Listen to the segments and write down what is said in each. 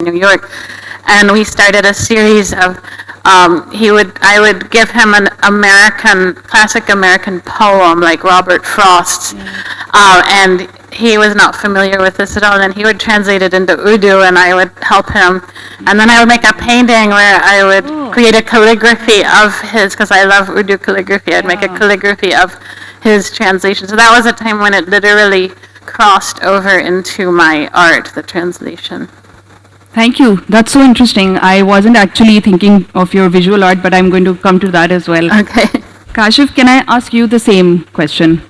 New York, and we started a series of. I would give him an classic American poem like Robert Frost's, and he was not familiar with this at all. And then he would translate it into Urdu, and I would help him. And then I would make a painting where I would create a calligraphy of his, because I love Urdu calligraphy. I'd make a calligraphy of his translation. So that was a time when it literally crossed over into my art, the translation. Thank you. That's so interesting. I wasn't actually thinking of your visual art, but I'm going to come to that as well. Okay. Kashif, can I ask you the same question?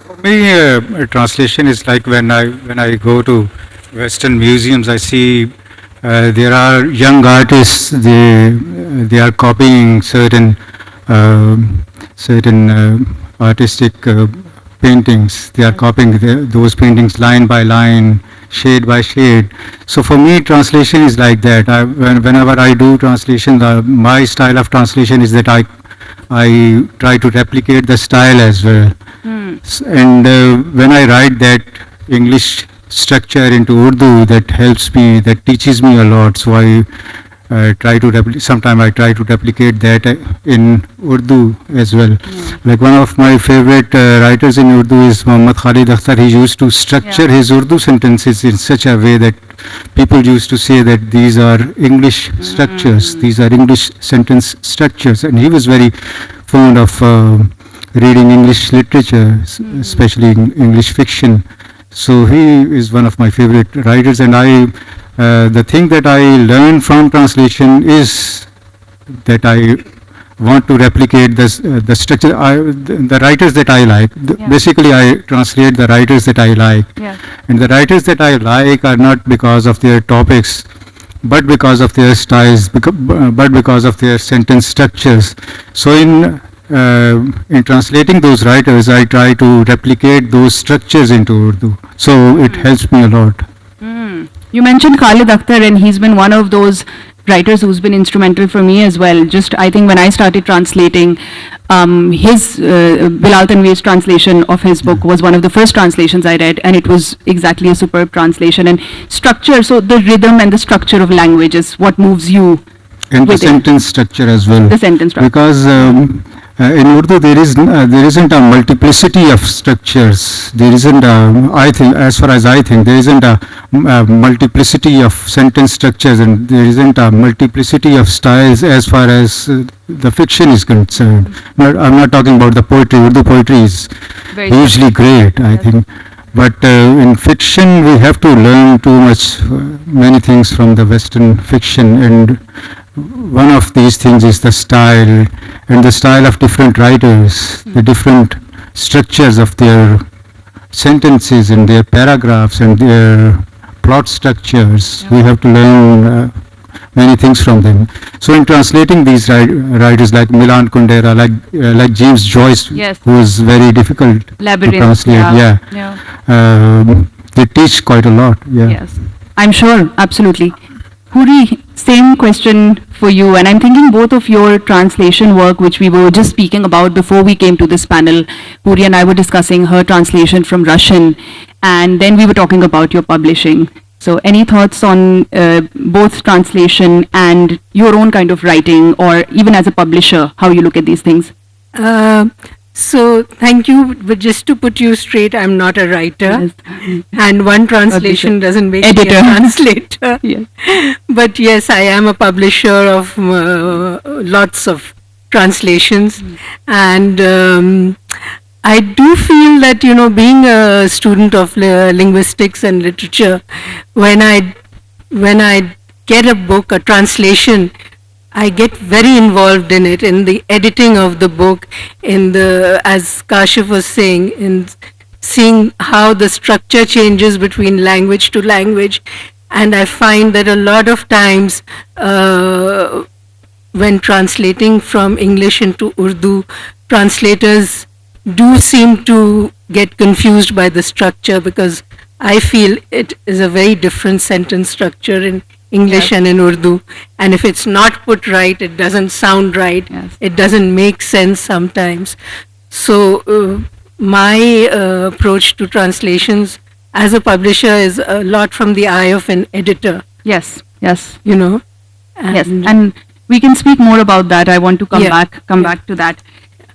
For me, translation is like when I go to Western museums, I see there are young artists. They are copying certain artistic paintings. They are copying those paintings line by line, shade by shade. So for me, translation is like that. Whenever I do translation, my style of translation is that I try to replicate the style as well. And when I write that English structure into Urdu, that helps me, that teaches me a lot. So I try to sometimes I try to replicate that in Urdu as well. Like one of my favorite writers in Urdu is Muhammad Khalid Akhtar. He used to structure his Urdu sentences in such a way that people used to say that these are English structures, these are English sentence structures, and he was very fond of reading English literature, especially English fiction. So he is one of my favorite writers, and the thing that I learned from translation is that I want to replicate the structure, the writers that I like. Basically, I translate the writers that I like. And the writers that I like are not because of their topics, but because of their styles, but because of their sentence structures. So in translating those writers, I try to replicate those structures into Urdu. So it helps me a lot. You mentioned Khalid Akhtar, and he's been one of those writers who's been instrumental for me as well. Just, I think when I started translating, his Bilal Tanveer's translation of his book was one of the first translations I read, and it was exactly a superb translation. And structure, so the rhythm and the structure of language is what moves you. And the sentence structure as well. The sentence structure. Because in Urdu there isn't a multiplicity of structures. There isn't I think, as far as I think, there isn't a multiplicity of sentence structures, and there isn't a multiplicity of styles as far as the fiction is concerned. I'm not talking about the poetry. Urdu poetry is hugely great, I think. But in fiction, we have to learn many things from the Western fiction, and one of these things is the style, and the style of different writers, the different structures of their sentences and their paragraphs and their plot structures. We have to learn many things from them. So in translating these writers like Milan Kundera, like James Joyce, who is very difficult to translate, they teach quite a lot. Yes, I'm sure, absolutely. Huri, same question for you, and I'm thinking both of your translation work, which we were just speaking about before we came to this panel. Huri and I were discussing her translation from Russian, and then we were talking about your publishing. So any thoughts on both translation and your own kind of writing, or even as a publisher, how you look at these things? So thank you, but just to put you straight, I'm not a writer, and one translation doesn't make me a translator. But yes, I am a publisher of lots of translations, and I do feel that, being a student of linguistics and literature, when I get a book, a translation, I get very involved in it, in the editing of the book, as Kashif was saying, in seeing how the structure changes between language to language. And I find that a lot of times when translating from English into Urdu, translators do seem to get confused by the structure, because I feel it is a very different sentence structure in English and in Urdu, and if it's not put right, it doesn't sound right. It doesn't make sense sometimes. So my approach to translations as a publisher is a lot from the eye of an editor. Yes. Yes. you know. Yes, and we can speak more about that. I want to come Yeah. back to that.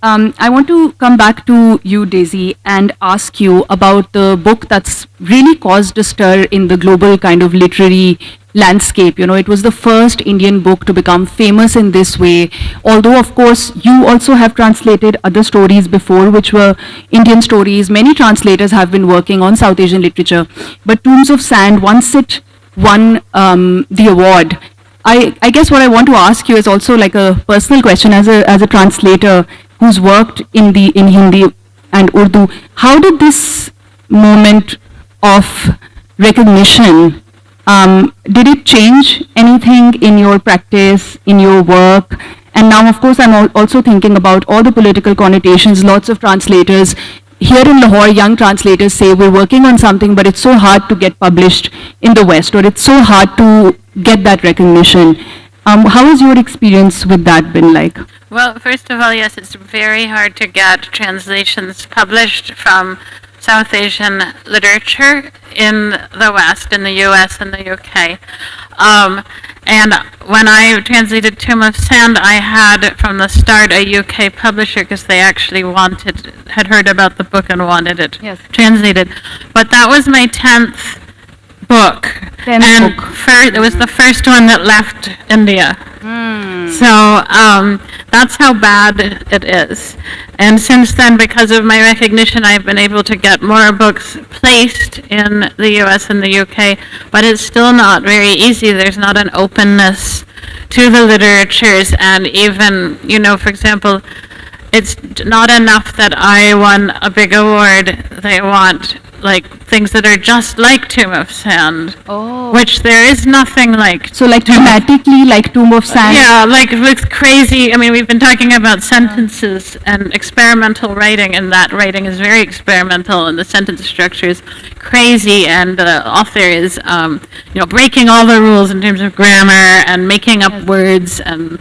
I want to come back to you, Daisy, and ask you about the book that's really caused a stir in the global kind of literary landscape. You know, it was the first Indian book to become famous in this way. Although, of course, you also have translated other stories before, which were Indian stories. Many translators have been working on South Asian literature. But Tombs of Sand, once it won the award, I guess what I want to ask you is also like a personal question as a translator who's worked in Hindi and Urdu. How did this moment of recognition, did it change anything in your practice, in your work? And now, of course, I'm also thinking about all the political connotations. Lots of translators here in Lahore, young translators say we're working on something, but it's so hard to get published in the West, or it's so hard to get that recognition. How has your experience with that been like? Well, first of all, yes, it's very hard to get translations published from South Asian literature in the West, in the US and the UK. And when I translated Tomb of Sand, I had from the start a UK publisher because they actually had heard about the book and wanted it Yes. translated. But that was my 10th book. 10th and book. it was the first one that left India. So that's how bad it is. And since then, because of my recognition, I've been able to get more books placed in the US and the UK, but it's still not very easy. There's not an openness to the literatures, and even, you know, for example, it's not enough that I won a big award. They want like things that are just like Tomb of Sand, which there is nothing like. So like thematically, like Tomb of Sand? Yeah, like with crazy, I mean, we've been talking about sentences and experimental writing, and that writing is very experimental, and the sentence structure is crazy, and the author is, you know, breaking all the rules in terms of grammar and making up words and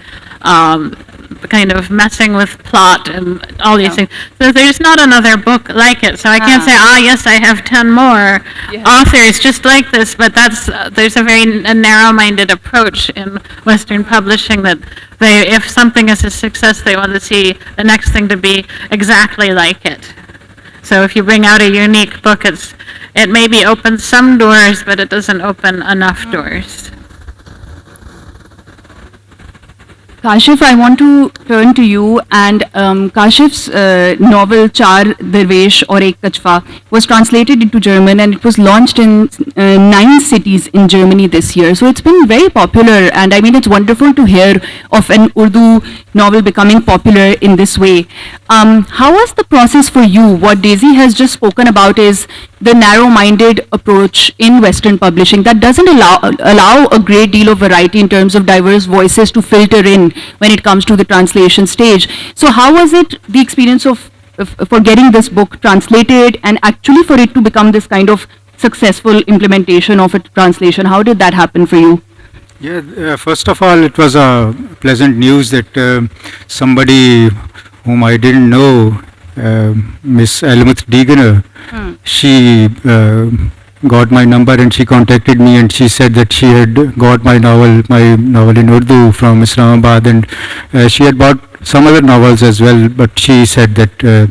kind of messing with plot and all these things. So there's not another book like it. So I can't say, yes, I have 10 more authors just like this, but there's a very narrow-minded approach in Western publishing that if something is a success, they want to see the next thing to be exactly like it. So if you bring out a unique book, it maybe opens some doors, but it doesn't open enough doors. Kashif, I want to turn to you, and Kashif's novel Char Darvesh or Ek Kachfa was translated into German, and it was launched in 9 cities in Germany this year. So it's been very popular, and I mean, it's wonderful to hear of an Urdu novel becoming popular in this way. How was the process for you? What Daisy has just spoken about is the narrow-minded approach in Western publishing that doesn't allow a great deal of variety in terms of diverse voices to filter in when it comes to the translation stage. So how was it, the experience of for getting this book translated and actually for it to become this kind of successful implementation of a translation? How did that happen for you? Yeah, first of all, it was a pleasant news that somebody whom I didn't know, Miss Elmuth Degener, she got my number and she contacted me and she said that she had got my novel in Urdu from Islamabad, and she had bought some other novels as well, but she said that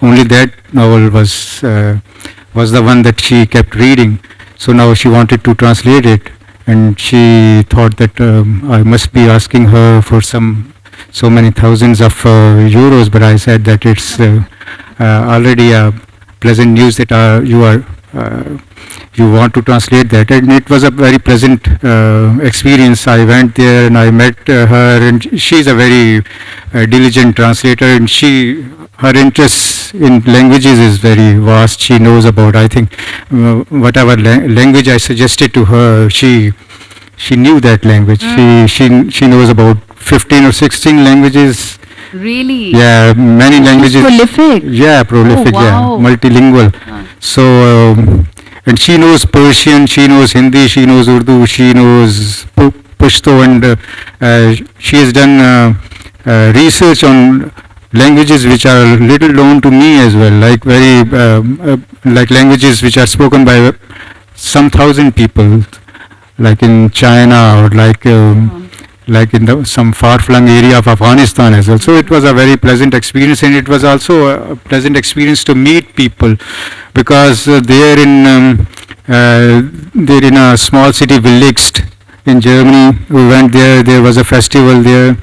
only that novel was the one that she kept reading. So now she wanted to translate it, and she thought that I must be asking her for so many thousands of euros, but I said that it's already a pleasant news that you want to translate that, and it was a very pleasant experience. I went there and I met her, and she's a very diligent translator, and her interest in languages is very vast. She knows about, I think, whatever language I suggested to her, she knew that language. She knows about 15 or 16 languages. Really? Yeah, many languages. Prolific. Yeah, prolific. Oh, wow. Yeah, multilingual. So, and she knows Persian, she knows Hindi, she knows Urdu, she knows Pashto, and she has done research on languages which are little known to me as well, like like languages which are spoken by some thousand people. like in China, or like in some far-flung area of Afghanistan as well. So it was a very pleasant experience, and it was also a pleasant experience to meet people, because they're in a small city, Willigst, in Germany. We went there. There was a festival there.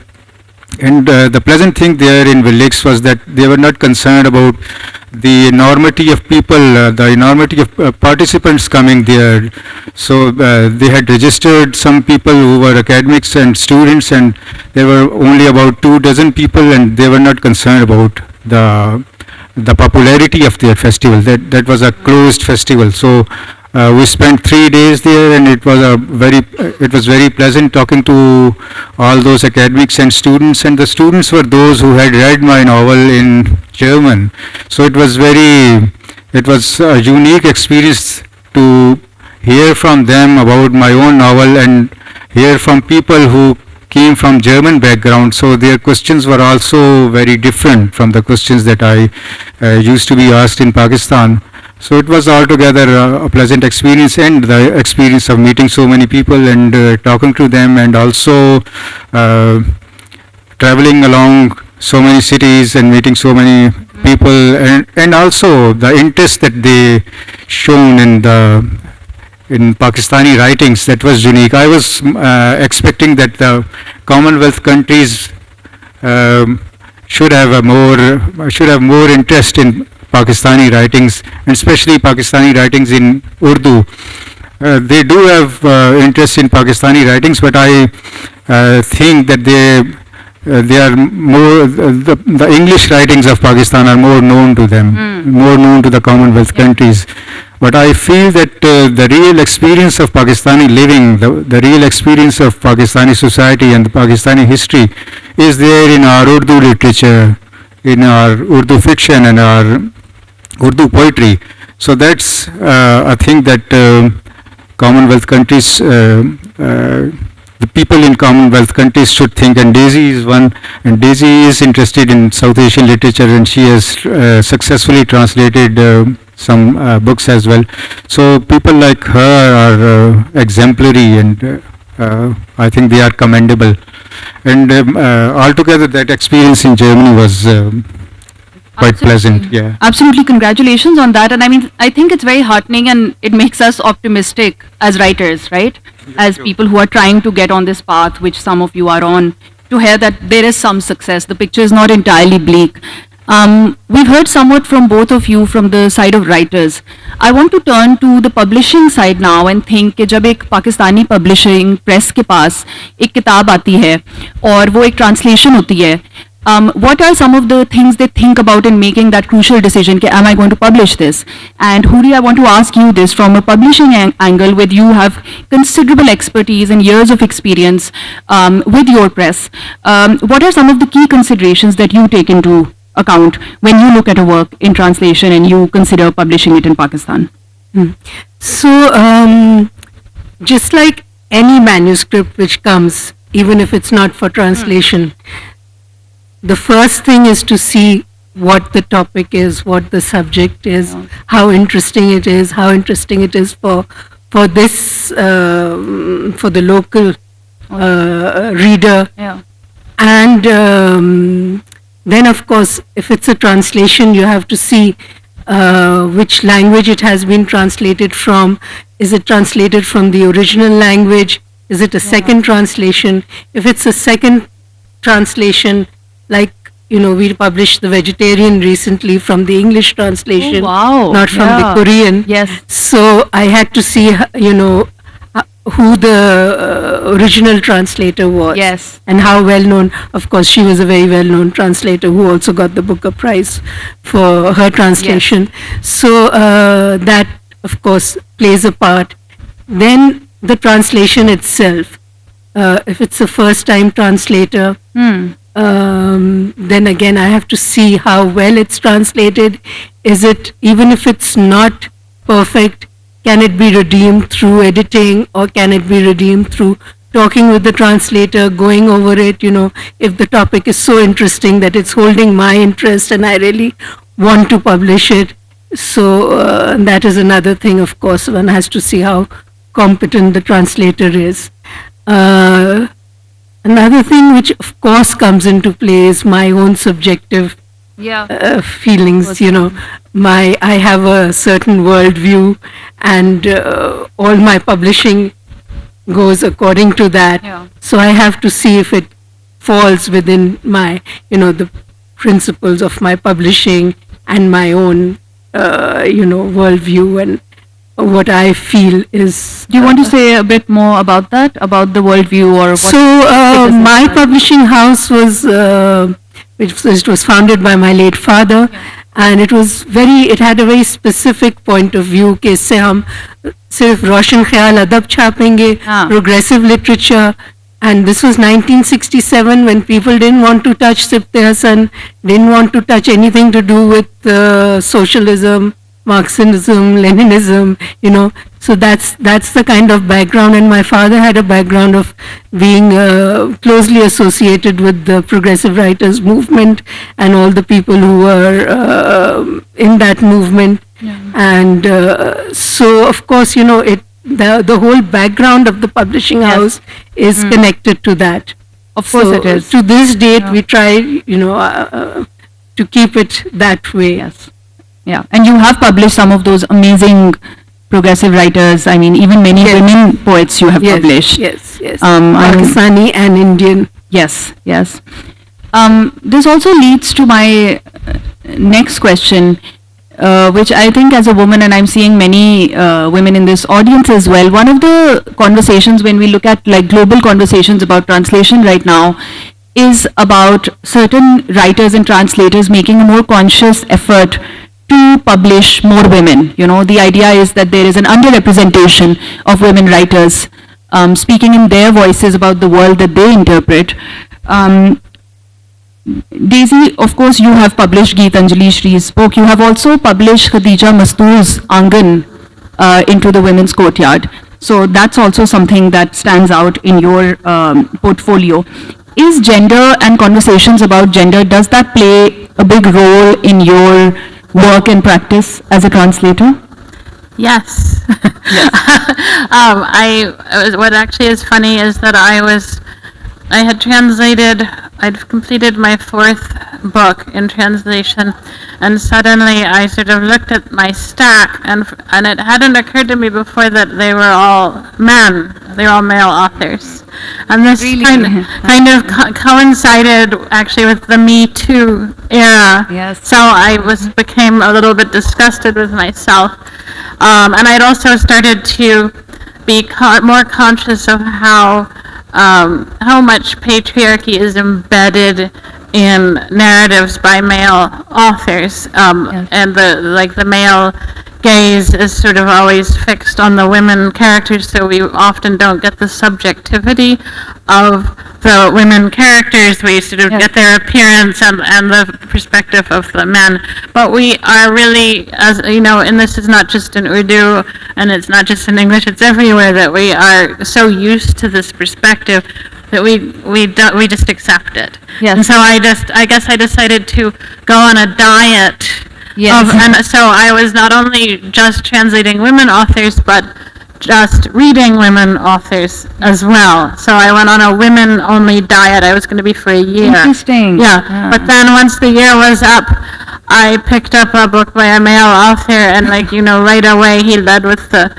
And the pleasant thing there in Willigst was that they were not concerned about the enormity of people, the enormity of participants coming there. So they had registered some people who were academics and students, and there were only about 24 people, and they were not concerned about the popularity of their festival. That was a closed festival. So we spent 3 days there, and it was very pleasant talking to all those academics and students, and the students were those who had read my novel in German. So it was a unique experience to hear from them about my own novel, and hear from people who came from German background. So their questions were also very different from the questions that I used to be asked in Pakistan. So it was altogether a pleasant experience, and the experience of meeting so many people and talking to them, and also traveling along so many cities and meeting so many people, and also the interest that they shown in Pakistani writings, that was unique. I was expecting that the Commonwealth countries should have more interest in Pakistani writings, and especially Pakistani writings in Urdu. They do have interest in Pakistani writings, but I think that they are more, the English writings of Pakistan are more known to them, more known to the Commonwealth countries. But I feel that the real experience of Pakistani living, the real experience of Pakistani society and the Pakistani history is there in our Urdu literature, in our Urdu fiction and our Urdu poetry. So that's a thing that Commonwealth countries, the people in Commonwealth countries should think, and Daisy is one, and Daisy is interested in South Asian literature, and she has successfully translated some books as well. So people like her are exemplary, and I think they are commendable. And altogether that experience in Germany was quite pleasant. Yeah. Absolutely, congratulations on that. And I mean, I think it's very heartening, and it makes us optimistic as writers, right? As people who are trying to get on this path, which some of you are on, to hear that there is some success. The picture is not entirely bleak. We've heard somewhat from both of you from the side of writers. I want to turn to the publishing side now and think कि जब एक Pakistani publishing press के पास एक किताब आती है और वो एक translation होती है, what are some of the things they think about in making that crucial decision? Am I going to publish this? And Huri, I want to ask you this from a publishing angle, with you have considerable expertise and years of experience with your press. What are some of the key considerations that you take into account when you look at a work in translation and you consider publishing it in Pakistan? So, just like any manuscript which comes, even if it's not for translation, the first thing is to see what the topic is, what the subject is, how interesting it is, for this, for the local reader. Yeah. And then, of course, if it's a translation, you have to see which language it has been translated from. Is it translated from the original language? Is it a second translation? If it's a second translation, like, you know, we published The Vegetarian recently from the English translation, not from the Korean. Yes. So I had to see, you know, who the original translator was. Yes. And how well known. Of course, she was a very well known translator who also got the Booker Prize for her translation. Yes. So that, of course, plays a part. Then the translation itself. If it's a first time translator, then again I have to see how well it's translated. Is it, even if it's not perfect, can it be redeemed through editing, or can it be redeemed through talking with the translator, going over it, you know, if the topic is so interesting that it's holding my interest and I really want to publish it. So that is another thing, of course, one has to see how competent the translator is. Another thing which of course comes into play is my own subjective feelings. You know, I have a certain worldview, and all my publishing goes according to that. Yeah. So I have to see if it falls within my, the principles of my publishing and my own, worldview and what I feel is. Do you want to say a bit more about that, about the worldview or what? So my publishing house was, it was founded by my late father, and it had a very specific point of view कि इससे हम सिर्फ रोशन ख्याल अदब छापेंगे, हाँ. progressive literature. And this was 1967 when people didn't want to touch Sibte Hassan, didn't want to touch anything to do with socialism, Marxism, Leninism, So that's the kind of background. And my father had a background of being closely associated with the progressive writers movement and all the people who were in that movement. Yeah. And so, of course, the whole background of the publishing house is connected to that. Of course it is. To this date, Yeah. we try, to keep it that way. Yes. Yeah. And you have published some of those amazing progressive writers. I mean, even many Yes. women poets you have Yes, published. yes. I'm- Pakistani and Indian. Yes, yes. This also leads to my next question, which I think as a woman, and I'm seeing many women in this audience as well, one of the conversations when we look at like global conversations about translation right now is about certain writers and translators making a more conscious effort to publish more women. The idea is that there is an underrepresentation of women writers speaking in their voices about the world that they interpret. Daisy, of course, you have published Geetanjali Shree's book. You have also published Khadija Mastoor's Angan into the Women's Courtyard. So that's also something that stands out in your portfolio. Is gender and conversations about gender, does that play a big role in your work and practice as a translator? Yes. What actually is funny is that I'd completed my 4th book in translation, and suddenly I sort of looked at my stack, and it hadn't occurred to me before that they were all men. They were all male authors. And this Really? kind of coincided actually with the Me Too era. Yes. So I became a little bit disgusted with myself. And I'd also started to be more conscious of how much patriarchy is embedded in narratives by male authors, and the male gaze is sort of always fixed on the women characters, so we often don't get the subjectivity of the women characters. We sort of get their appearance and the perspective of the men. But we are really, as and this is not just in Urdu and it's not just in English, it's everywhere, that we are so used to this perspective that we just accept it. Yes. And so I guess I decided to go on a diet. Yes. And so I was not only just translating women authors, but just reading women authors as well. So I went on a women-only diet. I was going to be for a year. Interesting. Yeah. But then once the year was up, I picked up a book by a male author, and right away he led with the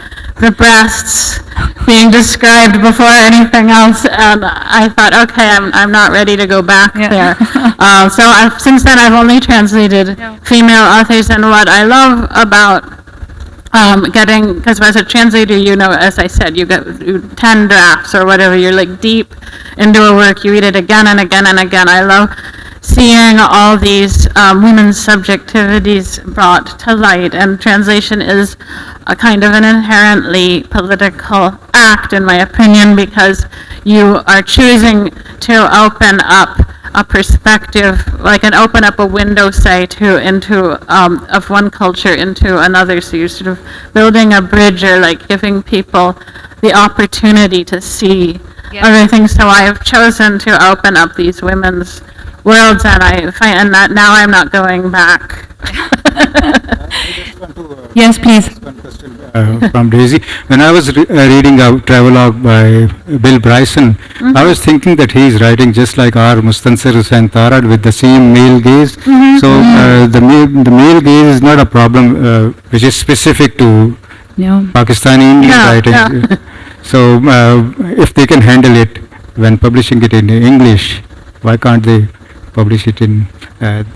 breasts being described before anything else, and I thought, okay, I'm not ready to go back there. So since then I've only translated female authors, and what I love about because as a translator, as I said, you get 10 drafts or whatever, you're like deep into a work, you read it again and again and again. I love seeing all these women's subjectivities brought to light, and translation is a kind of an inherently political act, in my opinion, because you are choosing to open up a perspective, open up a window, say, into of one culture into another. So you're sort of building a bridge, or giving people the opportunity to see other things. So I have chosen to open up these women's worlds, and I find that now I'm not going back. Yes, please. From Daisy. When I was reading a travelogue by Bill Bryson, I was thinking that he is writing just like our Mustansir Hussain Tarad with the same male gaze. So the male gaze is not a problem which is specific to Yeah. Pakistani Indian Yeah, writing. So if they can handle it when publishing it in English, why can't they publish it in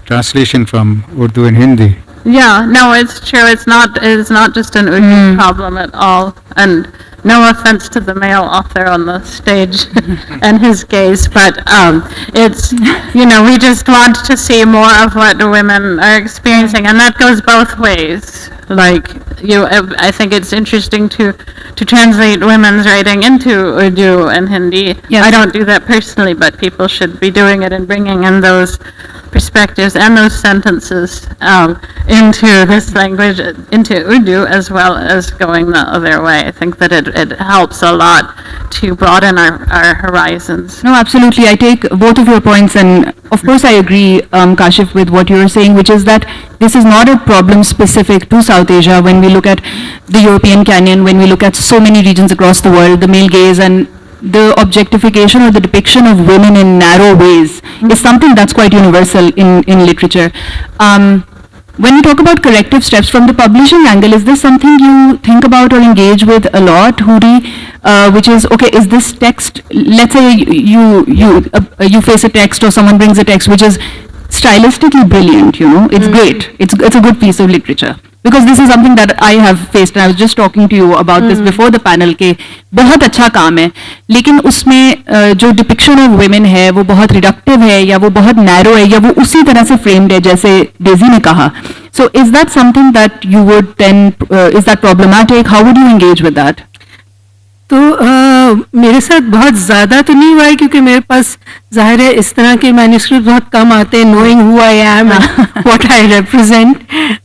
translation from Urdu and Hindi? Yeah, no, it's true. It's not just an Urdu problem at all. And no offense to the male author on the stage and his gaze, but it's, we just want to see more of what women are experiencing, and that goes both ways. Like, I think it's interesting to translate women's writing into Urdu and Hindi. Yes. I don't do that personally, but people should be doing it and bringing in those perspectives and those sentences into this language, into Urdu, as well as going the other way. I think that it helps a lot to broaden our horizons. No, absolutely. I take both of your points, and of course I agree, Kashif, with what you're saying, which is that this is not a problem specific to South Asia. When we look at the European Canyon, when we look at so many regions across the world, the male gaze and the objectification or the depiction of women in narrow ways is something that's quite universal in literature. When you talk about corrective steps from the publishing angle, is this something you think about or engage with a lot, Huri? Which is, okay, is this text, let's say you face a text or someone brings a text which is stylistically brilliant, it's great, it's a good piece of literature. Because this is something that I have faced, and I was just talking to you about this before the panel, के बहुत अच्छा काम है, लेकिन उसमें जो depiction of women है वो बहुत रिडक्टिव है, या वो बहुत नैरो है, या वो उसी तरह से फ्रेम्ड है जैसे डेजी ने कहा. So is that something that you would then, is that problematic? How would you engage with that? तो मेरे साथ बहुत ज़्यादा तो नहीं हुआ है, क्योंकि मेरे पास जाहिर है इस तरह के मैन्युस्क्रिप्ट बहुत कम आते हैं, knowing who I am and what I represent.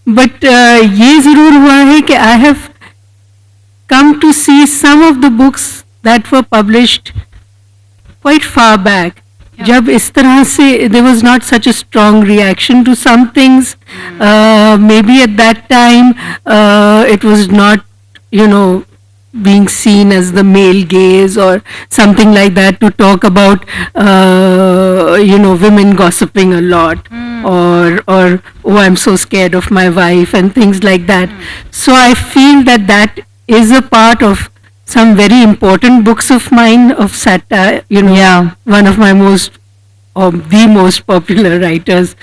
But ये ज़रूर हुआ है कि I have come to see some of the books that were published quite far back. जब इस तरह से there was not such a strong reaction to some things, maybe at that time it was not, being seen as the male gaze or something like that, to talk about women gossiping a lot, or oh, I'm so scared of my wife and things like that. So I feel that is a part of some very important books of mine of satire. One of my the most popular writers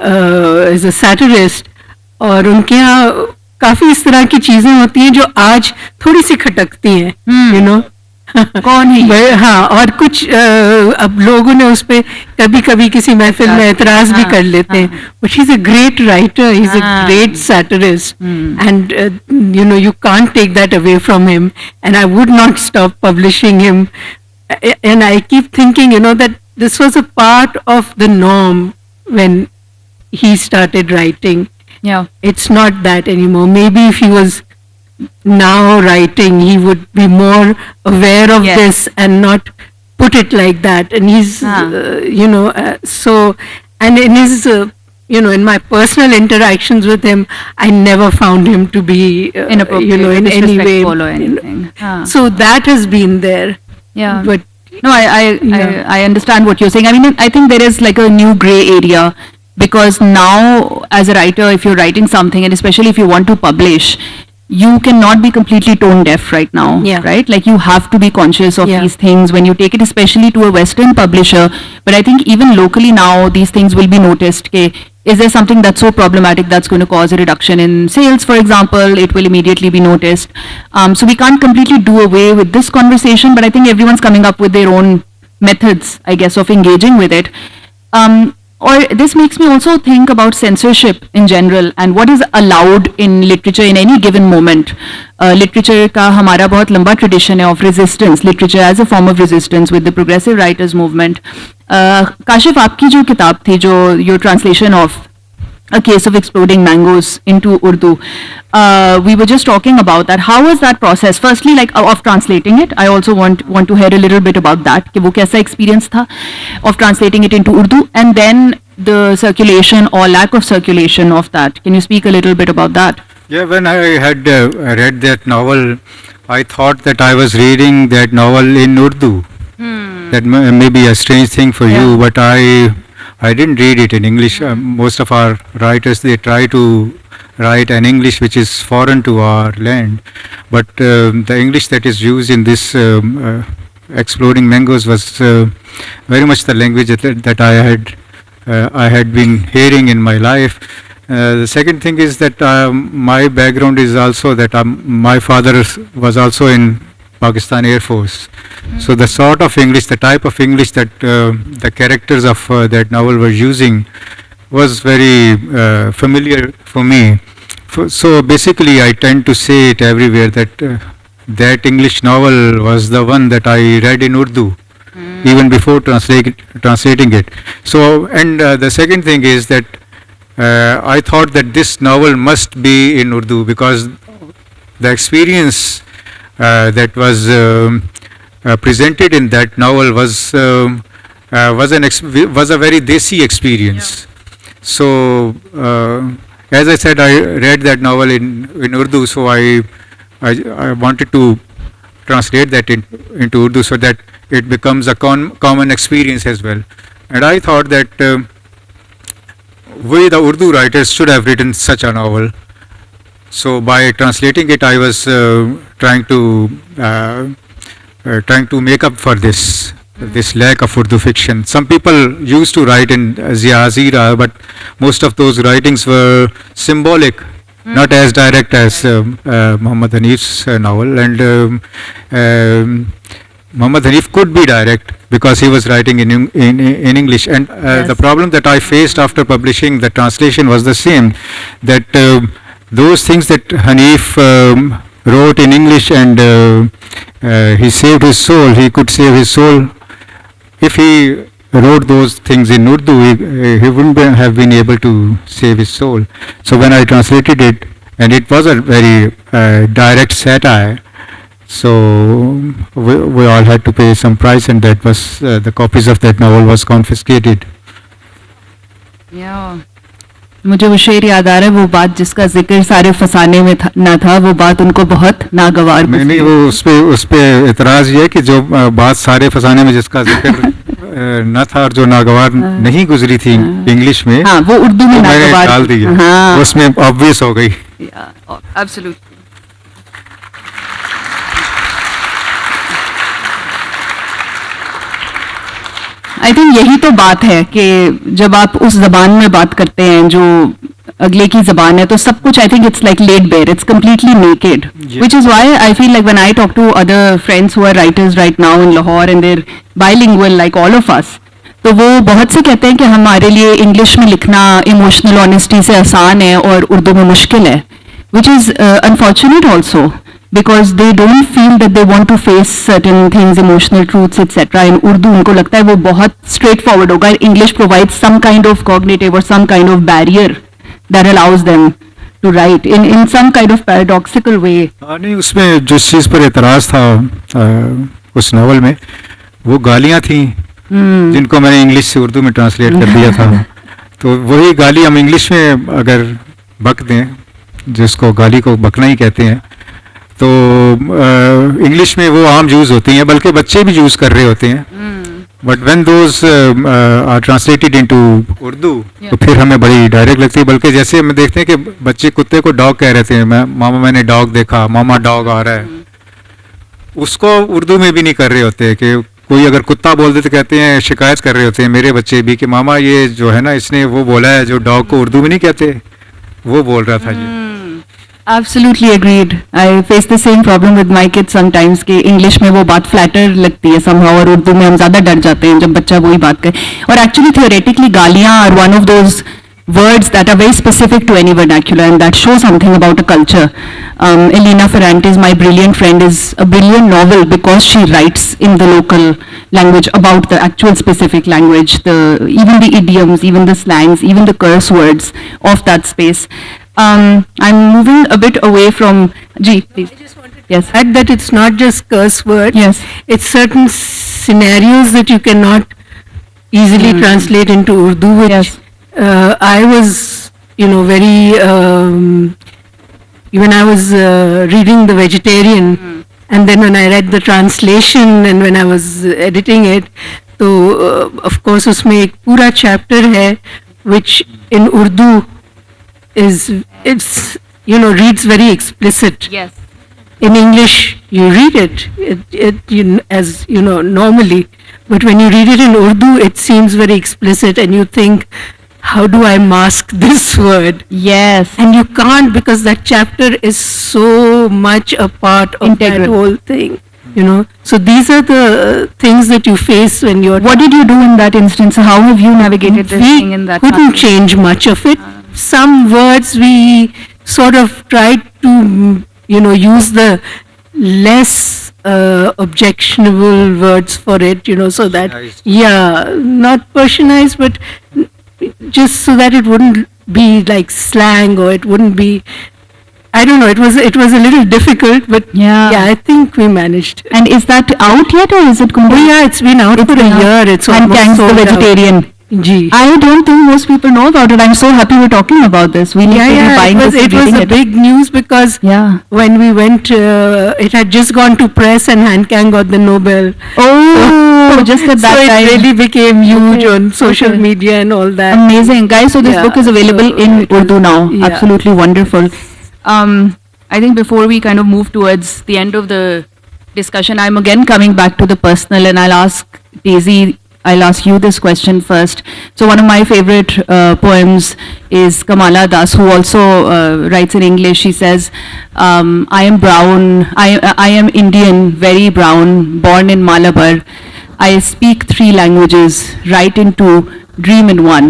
is a satirist, और उनके यहाँ काफी इस तरह की चीजें होती हैं जो आज थोड़ी सी खटकती हैं, कौन है? हाँ, और कुछ अब लोगों ने उस पे कभी कभी किसी महफिल में एतराज भी कर लेते हैं. But he is a great writer, he is a great satirist, and you can't take that away from him, and I would not stop publishing him. And I keep thinking, that this was a part of the norm when he started writing. Yeah. It's not that anymore. Maybe if he was now writing, he would be more aware of this and not put it like that. And he's, so, and in his, in my personal interactions with him, I never found him to be, inappropriate, in any way. or anything. So that has been there. Yeah. But no, I understand what you're saying. I mean, I think there is like a new gray area, because now as a writer, if you're writing something, and especially if you want to publish, you cannot be completely tone deaf right now, right? Like, you have to be conscious of these things when you take it, especially to a Western publisher. But I think even locally now, these things will be noticed. Is there something that's so problematic that's going to cause a reduction in sales, for example? It will immediately be noticed. So we can't completely do away with this conversation, but I think everyone's coming up with their own methods, I guess, of engaging with it. Or this makes me also think about censorship in general and what is allowed in literature in any given moment. Literature का हमारा बहुत लंबा tradition है of resistance, literature as a form of resistance with the progressive writers movement. Kashif, आपकी जो किताब थी, जो your translation of A Case of Exploding Mangoes into Urdu, we were just talking about that. How was that process? Firstly, like of translating it. I also want to hear a little bit about that. कि वो कैसा experience था of translating it into Urdu, and then the circulation or lack of circulation of that. Can you speak a little bit about that? Yeah, when I had read that novel, I thought that I was reading that novel in Urdu. That may be a strange thing for you, but I didn't read it in English. Most of our writers, they try to write an English which is foreign to our land, but the English that is used in this Exploding Mangoes was very much the language that I had been hearing in my life. The second thing is that my background is also that my father was also in Pakistan Air Force. So the sort of English, the type of English that the characters of that novel were using was very familiar for me. So basically I tend to say it everywhere that that English novel was the one that I read in Urdu even before translating it. So, and the second thing is that I thought that this novel must be in Urdu because the experience that was presented in that novel was a very desi experience. So, as I said, I read that novel in Urdu, so I wanted to translate that into Urdu so that it becomes a common experience as well. And I thought that we, the Urdu writers, should have written such a novel. So by translating it, I was trying to make up for this lack of Urdu fiction. Some people used to write in Zia Hazira, but most of those writings were symbolic, not as direct as Muhammad Hanif's novel. And Muhammad Hanif could be direct because he was writing in English. And the problem that I faced after publishing the translation was the same, that those things that Hanif wrote in English and he saved his soul, he could save his soul. If he wrote those things in Urdu, he wouldn't have been able to save his soul. So when I translated it, and it was a very direct satire, so we all had to pay some price, and that was the copies of that novel was confiscated. Yeah. मुझे वो शेर याद आ रहा है, वो बात जिसका जिक्र सारे फसाने में ना था, वो बात उनको बहुत नागवार नहीं, वो उस पे एतराज ये है कि जो बात सारे फसाने में जिसका जिक्र न था और जो नागवार नहीं गुजरी थी इंग्लिश में, हाँ, वो उर्दू में नागवार डाल दी, हाँ, उसमें ऑब्वियस हो गई. एब्सोल्युटली. आई थिंक यही तो बात है कि जब आप उस जबान में बात करते हैं जो अगले की जबान है, तो सब कुछ I think it's like laid bare, it's completely naked, which is why I feel like when I talk to other friends who are writers right now in Lahore and they're bilingual like all of us, तो वो बहुत से कहते हैं कि हमारे लिए English में लिखना इमोशनल ऑनेस्टी से आसान है और उर्दू में मुश्किल है, which is unfortunate also because they don't feel that they want to face certain things, emotional truths, etc. In Urdu उनको लगता है वो बहुत straightforward होगा. English provides some kind of cognitive or some kind of barrier that allows them to write in some kind of paradoxical way. नहीं, उसमें जिस चीज़ पर एतराज़ था उस नावल में, वो गालियाँ थी जिनको मैंने इंग्लिश से उर्दू में ट्रांसलेट कर दिया था. तो वही गाली हम इंग्लिश में अगर बक दें, जिसको गाली को बकना ही कहते हैं, तो इंग्लिश में वो आम यूज होती हैं, बल्कि बच्चे भी यूज कर रहे होते हैं. But when those are translated into Urdu, तो फिर हमें बड़ी डायरेक्ट लगती है. बल्कि जैसे हम देखते हैं कि बच्चे कुत्ते को डॉग कह रहे थे, मामा मैंने डॉग देखा, मामा डॉग आ रहा है, उसको उर्दू में भी नहीं कर रहे होते. कि कोई अगर कुत्ता बोल दे तो कहते हैं, शिकायत कर रहे होते हैं मेरे बच्चे भी कि मामा ये जो है ना, इसने वो बोला है जो डॉग को उर्दू में नहीं कहते, वो बोल रहा था जी. Absolutely agreed. I face the same problem with my kids sometimes कि इंग्लिश में वो बात फ्लैटर लगती है somehow और उर्दू में हम ज़्यादा डर जाते हैं जब बच्चा वही बात करे. और actually theoretically गालियाँ are one of those words that are very specific to any vernacular and that show something about a culture. Elena Ferrante's My Brilliant Friend is a brilliant novel because she writes in the local language about the actual specific language, even the idioms, even the slangs, even the curse words of that space. I'm moving a bit away from Ji, please. I just wanted to Yes. add that it's not just curse words. Yes. It's certain scenarios that you cannot easily translate into Urdu, which Yes. I was, very when I was reading The Vegetarian, and then when I read the translation and when I was editing it, तो of course उसमें एक पूरा chapter है which in Urdu it's reads very explicit. Yes. In English you read it, as normally, but when you read it in Urdu it seems very explicit and you think, how do I mask this word? Yes. And you can't, because that chapter is so much a part of Integral. that whole thing, So these are the things that you face when you're... What did you do in that instance? How have you navigated this thing in that? couldn't change much of it. Some words we sort of tried to, use the less objectionable words for it, so that, not Persianized, but just so that it wouldn't be like slang, or it wouldn't be, I don't know, it was a little difficult, but Yeah. I think we managed. And is that out yet, or is it going to? Oh yeah, it's been out for a year. It's And almost thanks the sold out. vegetarian. Gee. I don't think most people know about it. I'm so happy we're talking about this. We need to be buying this and it was reading a it. big news because Yeah. when we went, it had just gone to press and Han Kang got the Nobel. Oh, just at that so time. it really became huge Okay. on social Okay. media and all that. Amazing, guys. So this Yeah, book is available so in it was- Urdu now. yeah. Absolutely wonderful. I think before we kind of move towards the end of the discussion, I'm again coming back to the personal, and I'll ask Daisy. I'll ask you this question first. So one of my favorite poems is Kamala Das, who also writes in English. She says, I am brown, I am Indian, very brown, born in Malabar. I speak 3 languages, write in 2, dream in 1.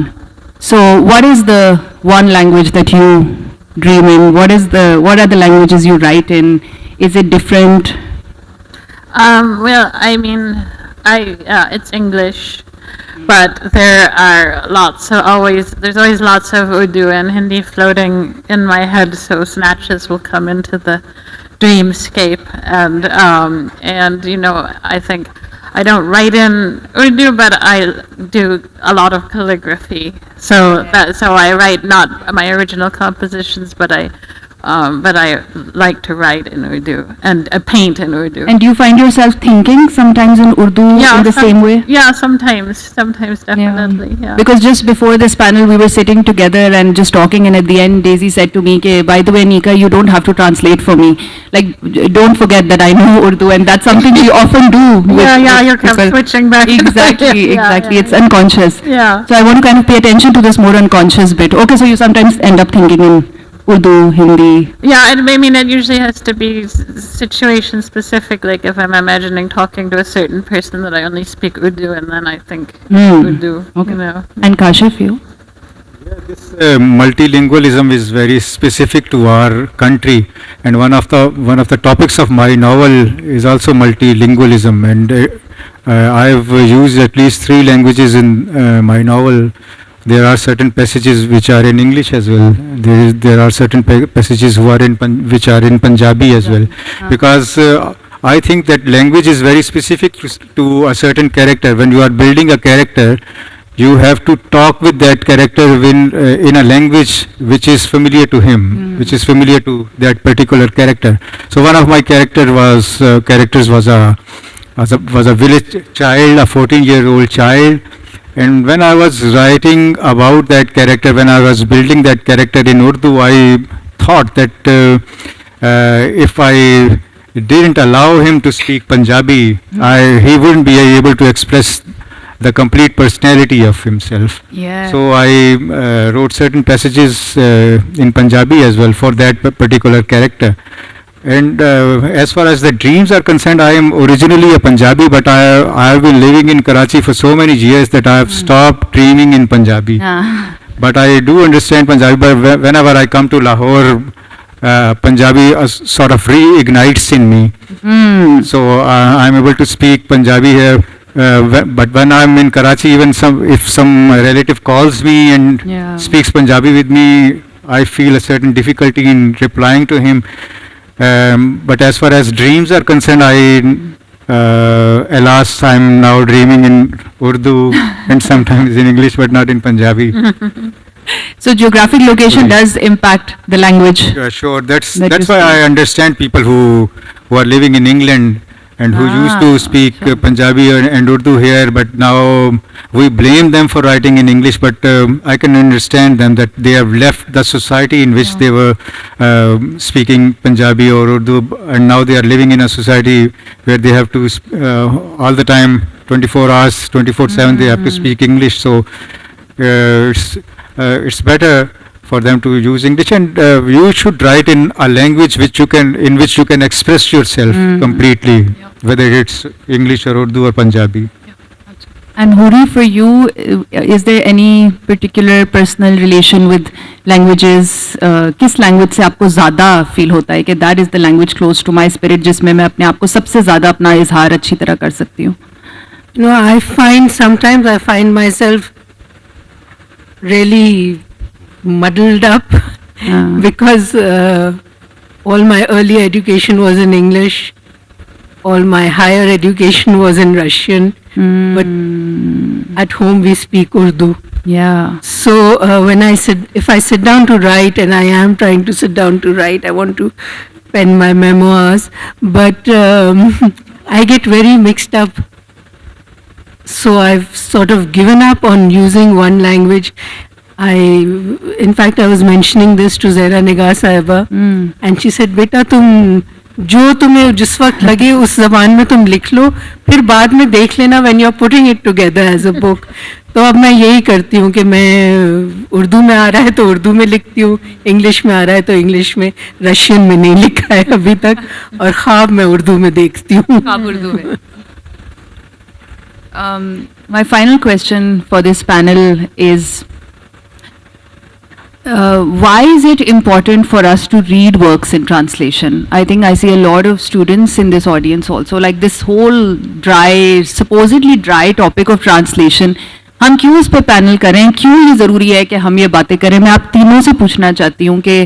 So what is the one language that you dream in? What are the languages you write in? Is it different? Well, I mean, it's English, but there are there's always lots of Urdu and Hindi floating in my head, so snatches will come into the dreamscape, and I think I don't write in Urdu, but I do a lot of calligraphy. So I write not my original compositions, but I like to write in Urdu and paint in Urdu. And do you find yourself thinking sometimes in Urdu in the same way? Yeah, sometimes definitely. Yeah. Because just before this panel, we were sitting together and just talking, and at the end, Daisy said to me, "Ke, by the way, Nika, you don't have to translate for me. Like, don't forget that I know Urdu," and that's something we often do. You're kept people. switching back. Exactly, Yeah, exactly. yeah, It's unconscious. Yeah. So I want to kind of pay attention to this more unconscious bit. Okay, so you sometimes end up thinking in Urdu, Hindi. Yeah, I mean, it usually has to be situation specific. Like if I'm imagining talking to a certain person, that I only speak Urdu, and then I think Urdu. Okay. You know. And Kashif, you? This multilingualism is very specific to our country, and one of the topics of my novel is also multilingualism, and I've used at least 3 languages in my novel. There are certain passages which are in English as well. There are certain passages which are in Punjabi as well, because I think that language is very specific to a certain character. When you are building a character, you have to talk with that character in a language which is familiar to him, which is familiar to that particular character. So one of my characters was a village child, a 14-year-old child. And when I was writing about that character, when I was building that character in Urdu, I thought that if I didn't allow him to speak Punjabi, he wouldn't be able to express the complete personality of himself. Yeah. So I wrote certain passages in Punjabi as well for that particular character. And as far as the dreams are concerned, I am originally a Punjabi, but I have been living in Karachi for so many years that I have stopped dreaming in Punjabi. But I do understand Punjabi, but whenever I come to Lahore, Punjabi sort of reignites in me. So I'm able to speak Punjabi here. But when I'm in Karachi, even if some relative calls me and speaks Punjabi with me, I feel a certain difficulty in replying to him. But as far as dreams are concerned, alas, I'm now dreaming in Urdu and sometimes in English, but not in Punjabi. So geographic location does impact the language. Yeah, sure. That's That that's is why true. I understand people who are living in England and who used to speak Punjabi and Urdu here, but now we blame them for writing in English. But I can understand them that they have left the society in which they were speaking Punjabi or Urdu, and now they are living in a society where they have to all the time, 24 hours, 24/7, they have to speak English. So it's better for them to use English, and you should write in a language in which you can express yourself completely, whether it's English or Urdu or Punjabi. And Huri, for you, is there any particular personal relation with languages? किस language से आपको ज़्यादा feel होता है कि that is the language close to my spirit, जिसमें मैं अपने आप को सबसे ज़्यादा अपना इजहार अच्छी तरह कर सकती हूँ? You know, I find sometimes I find myself really muddled up because all my early education was in English, all my higher education was in Russian, but at home we speak Urdu. Yeah. So if I sit down to write, and I am trying to sit down to write, I want to pen my memoirs, but I get very mixed up. So I've sort of given up on using one language. In fact, I was mentioning this to Zaira Nigar Sahiba, and she said, "Beta, तुम जो तुम्हें जिस वक्त लगे उस ज़बान में तुम लिख लो, फिर बाद में देख लेना when you're putting it together as a book." तो अब मैं यही करती हूँ कि मैं उर्दू में आ रहा है तो उर्दू में लिखती हूँ, इंग्लिश में आ रहा है तो इंग्लिश में, रशियन में नहीं लिखा है अभी तक, और ख्वाब मैं उर्दू में देखती हूँ. My final question for this panel is, why is it important for us to read works in translation? I think I see a lot of students in this audience also, like this whole supposedly dry topic of translation. हम क्यों इस पे panel करें, क्यों ये ज़रूरी है कि हम ये बातें करें? मैं आप तीनों से पूछना चाहती हूँ कि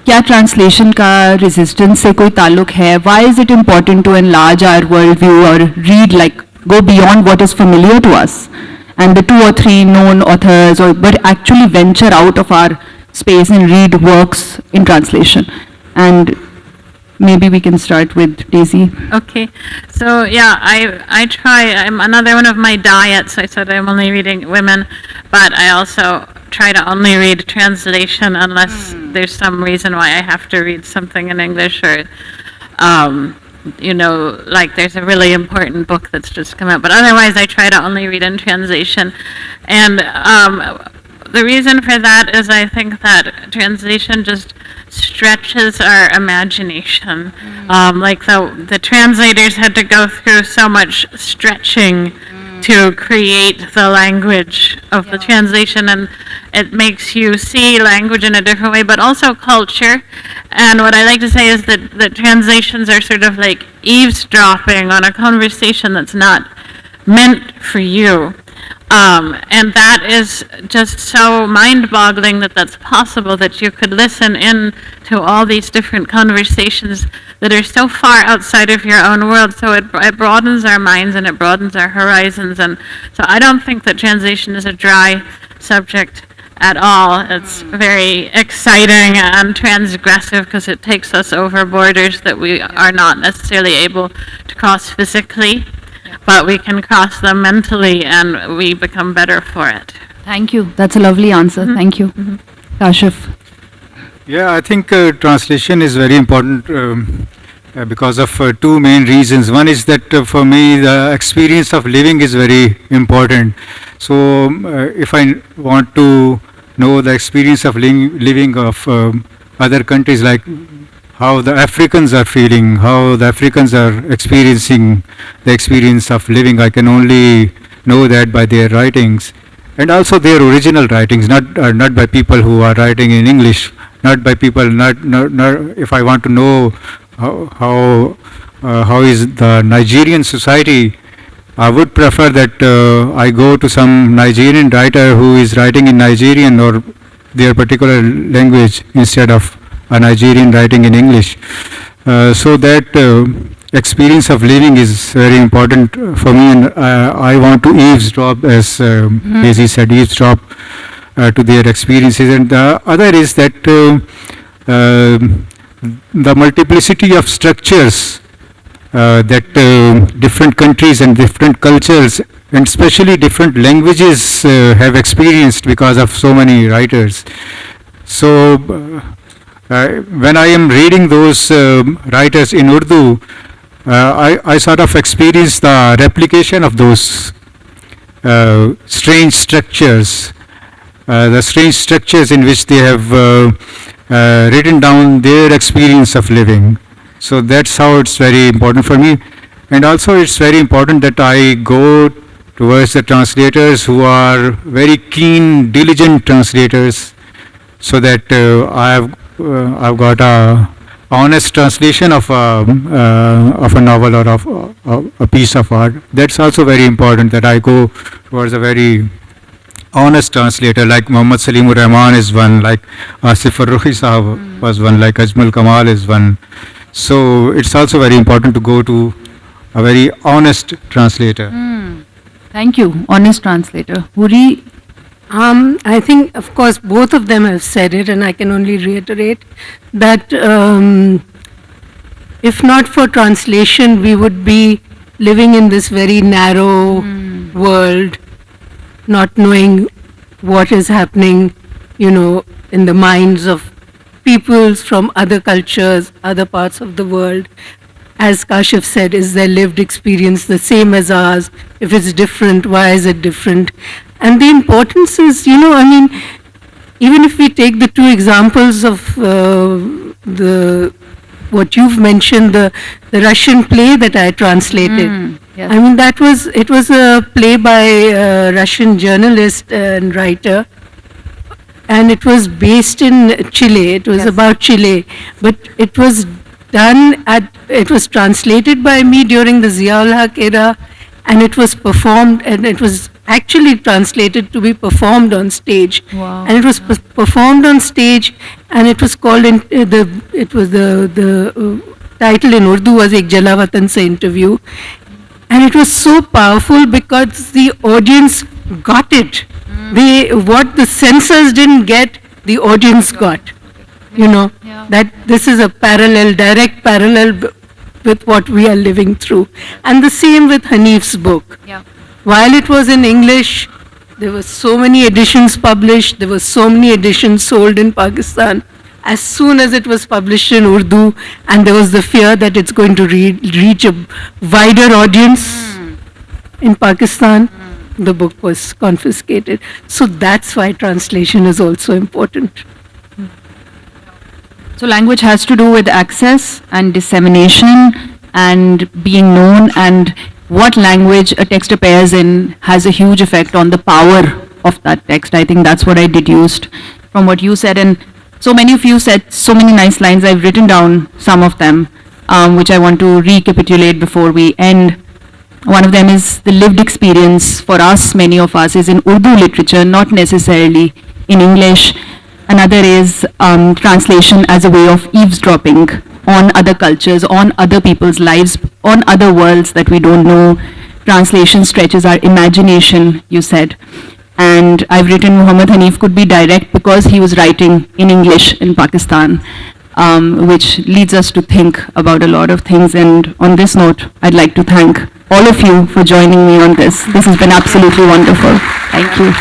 क्या ट्रांसलेशन का रेजिस्टेंस से कोई ताल्लुक है? Why is it important to enlarge our worldview or read, like go beyond what is familiar to us and the 2 or 3 known authors, but actually venture out of our space and read works in translation? And maybe we can start with Daisy. Okay, so yeah, I try. I'm another one of my diets. I said I'm only reading women, but I also try to only read translation unless there's some reason why I have to read something in English, or like there's a really important book that's just come out. But otherwise, I try to only read in translation, and the reason for that is I think that translation just stretches our imagination. Like the translators had to go through so much stretching to create the language of the translation, and it makes you see language in a different way, but also culture. And what I like to say is that the translations are sort of like eavesdropping on a conversation that's not meant for you. And that is just so mind-boggling that that's possible, that you could listen in to all these different conversations that are so far outside of your own world. So it broadens our minds and it broadens our horizons. And so I don't think that translation is a dry subject at all. It's very exciting and transgressive because it takes us over borders that we are not necessarily able to cross physically. But we can cross them mentally, and we become better for it. Thank you. That's a lovely answer. Thank you. Kashif. Yeah, I think translation is very important because of 2 main reasons. One is that for me, the experience of living is very important. So if I want to know the experience of living of other countries, like how the Africans are feeling, how the Africans are experiencing the experience of living, I can only know that by their writings, and also their original writings, not by people who are writing in English, not by people, not if I want to know how is the Nigerian society, I would prefer that I go to some Nigerian writer who is writing in Nigerian or their particular language instead of a Nigerian writing in English. So that experience of living is very important for me, and I want to eavesdrop, as Daisy said, eavesdrop to their experiences. And the other is that the multiplicity of structures that different countries and different cultures and especially different languages have experienced because of so many writers. So when I am reading those writers in Urdu, I sort of experience the replication of those strange structures, in which they have written down their experience of living. So that's how it's very important for me. And also it's very important that I go towards the translators who are very keen, diligent translators, so that I've got a honest translation of a novel or of a piece of art. That's also very important, that I go towards a very honest translator, like Muhammad Salimur Rahman is one, like Asif Farrukhi Sahab was one, like Ajmal Kamal is one. So it's also very important to go to a very honest translator. Thank you, honest translator. Huri, I think, of course, both of them have said it, and I can only reiterate that if not for translation, we would be living in this very narrow world, not knowing what is happening, in the minds of peoples from other cultures, other parts of the world. As Kashif said, is their lived experience the same as ours? If it's different, why is it different? And the importance is, even if we take the two examples of what you've mentioned, the Russian play that I translated. yes. I mean, it was a play by a Russian journalist and writer, and it was based in Chile. It was Yes. about Chile, but it was it was translated by me during the Zia-ul Haq era, and it was performed, and it was actually translated to be performed on stage. Wow. And it was performed on stage, and it was called the title in Urdu was Ek Jala Watan Se Interview, and it was so powerful because the audience got it. What the censors didn't get, the audience got. That this is a direct parallel with what we are living through. And the same with Hanif's book. Yeah. While it was in English, there were so many editions published, there were so many editions sold in Pakistan. As soon as it was published in Urdu, and there was the fear that it's going to reach a wider audience in Pakistan, the book was confiscated. So that's why translation is also important. So language has to do with access and dissemination and being known, and what language a text appears in has a huge effect on the power of that text. I think that's what I deduced from what you said, and so many of you said so many nice lines. I've written down some of them, which I want to recapitulate before we end. One of them is the lived experience for us, many of us, is in Urdu literature, not necessarily in English. Another is translation as a way of eavesdropping on other cultures, on other people's lives, on other worlds that we don't know. Translation stretches our imagination, you said. And I've written Muhammad Hanif could be direct because he was writing in English in Pakistan, which leads us to think about a lot of things. And on this note, I'd like to thank all of you for joining me on this. This has been absolutely wonderful. Thank you.